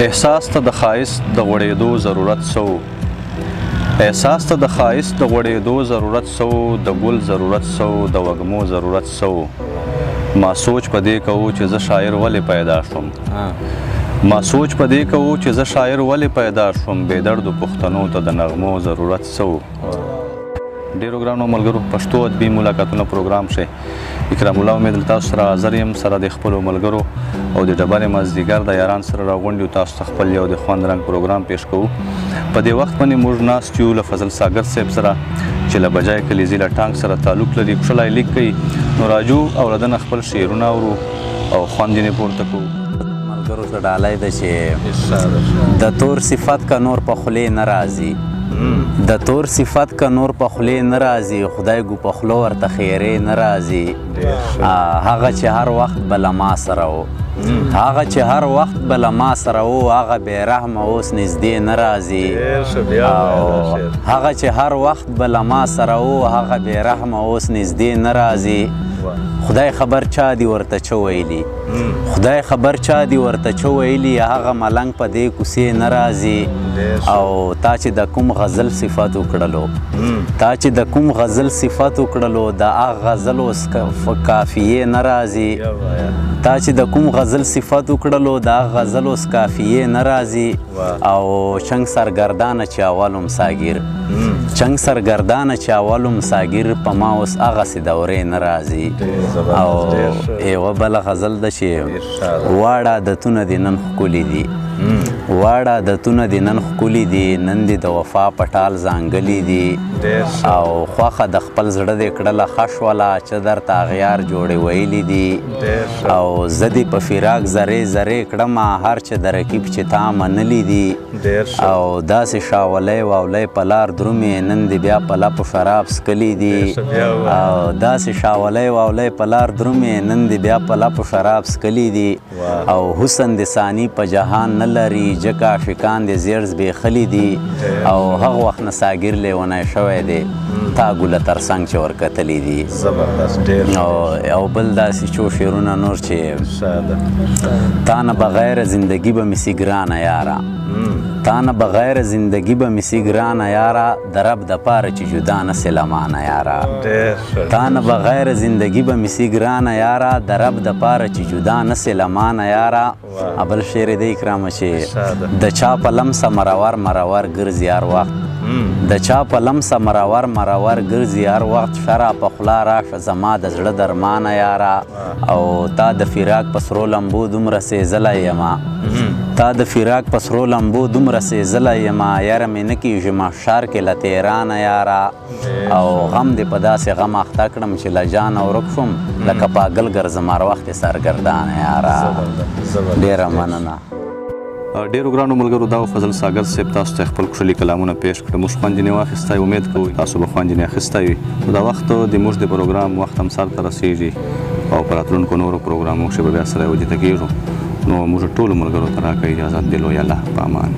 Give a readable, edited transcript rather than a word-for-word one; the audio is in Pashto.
احساس ته د ښایست د غوړېدو ضرورت سو، احساس ته د ښایست د غوړېدو ضرورت سو، د ګل ضرورت سو، د وږمو ضرورت سو. ما سوچ په دې کوو چې زه شاعر ولې پیدا شوم، ما سوچ په دې کوو چې زه شاعر ولې پیدا شوم، بې دردو پښتنو ته د نغمو ضرورت سو. ډیرو ګرانو ملګرو، پښتو ادبي ملاقاتونه پروګرام شي اکرام الله امید له تاسو سره حاضر یم، سره د خپلو ملګرو او د ډبرې مازدیګر د یاران سره راغونډ یو، تاسو ته خپل یو د خوند رنګ پروګرام پیش کوو. په دې وخت باندې موږ ناست یو له فضل ساګر صاحب سره چې له بجای کلیزي له ټانک سره تعلق لري، کښلی لیک کوي. نو راجو او له ده نه خپل شعرونه اورو او خوند یې پورته کوو. ملګرو ته ډالۍ ده چې د تور صفت که نور په خولې نه راځي، د تور صفت که نور په خولې نه راځي، خدای ګو په خوله ورته خیرې نه راځي. هغه چې هر وخت به له ما سره و، هغه چې هر وخت به له ما سره و، هغه بې رحمه اوس نږدې نه راځي. هغه چې هر وخت به له ما سره و، هغه بې رحمه اوس نږدې نه راځي. خدای خبر چا دی ورته چه ویلي، خدای خبر چا دی ورته چه ویلي، هغه ملنګ په دې کوڅې نه راځي. او تا چې د کوم غزل صفت وکړلو، تا چې د کوم غزل صفت وکړلو، د هغه غزل اوس کافیې نه راځي. تا چې د کوم غزل صفت وکړلو، د هغه غزل اوس کافیې نه راځي. او چنګ سرګردانه چې اولم ساګیر، چنګ سرګردانه چې اولم ساګیر، په ما اوس هغسې دورې نه راځي. او یوه بله غزل ده چې واړه عادتونه دې نن ښکلي دي، واړه عادتونه دې نن ښکلي دي، نن دې د وفا پټال ځانګلي دي. او خوښه د خپل زړه دې کړله ښه شوله، چې درته اغیار جوړې ویلي دي. او زه دې په فراق ذرې ذرې کړمه، هر چې د رقیب چې تا منلي دي. او داسې شاولی واولی په لار درومې، نن دې بیا په لپو شراب څکلي دي. او داسې شاولی واولی په لار درومې، نن دې بیا په لپو شراب څکلي دي. او حسن دې ثاني په جهان نه لري، جکه عاشقان دې زیر زبېښلي دي. او هغه وخت نه ساګر لیونی شوی دی، تا ګوله تر څنګ چې ورکتلي دي. او بل داسې څو شعرونه نور چې تا نه بغیر زندگی به مې سي ګرانه یاره، تا نه بغیر زندگی به مې سي ګرانه یاره، د رب دپاره چې جدا نه سې له مانه یاره. تا نه بغیر زندگی به مې سي ګرانه یاره، د رب دپاره چې جدا نه سې له مانه یاره. بل شعر دی اکرامه چې د چا په لمسه مرور مرور ګرځي هر وخت، د چا په لمسه مرور مرور ګرځي هر وخت، شرع په خوله راشه زما د زړه درمانه یاره. او تا د فراق په سرو لمبو دومره سېزلی یمه، تا د فراق په سرو لمبو دومره سېزلی یمه، یاره مې نه کېږي محشر کې له تیرانه یاره. او غم دې په داسې غم اخته کړم چې له جانه ورک شوم، لکه پاگل ګرځم هر وخت سرګردانه یاره. ډېره مننه. ډیرو ګرانو ملګرو، دا فضل ساګر صاحب تاسو ته خپل ښکلي کلامونه پیش کړه. موږ خوند یې واخیستی، امید کوو تاسو به خوند یې اخیستی وي. دا وخت د موږ د پروګرام وخت هم سر ته رسېږي او په راتلونکو نورو پروګرامونو کښې به بیا سره یو وجې ته کېږو. نو موږ ټولو ملګرو ته راکړئ اجازت د لوی الله په امان.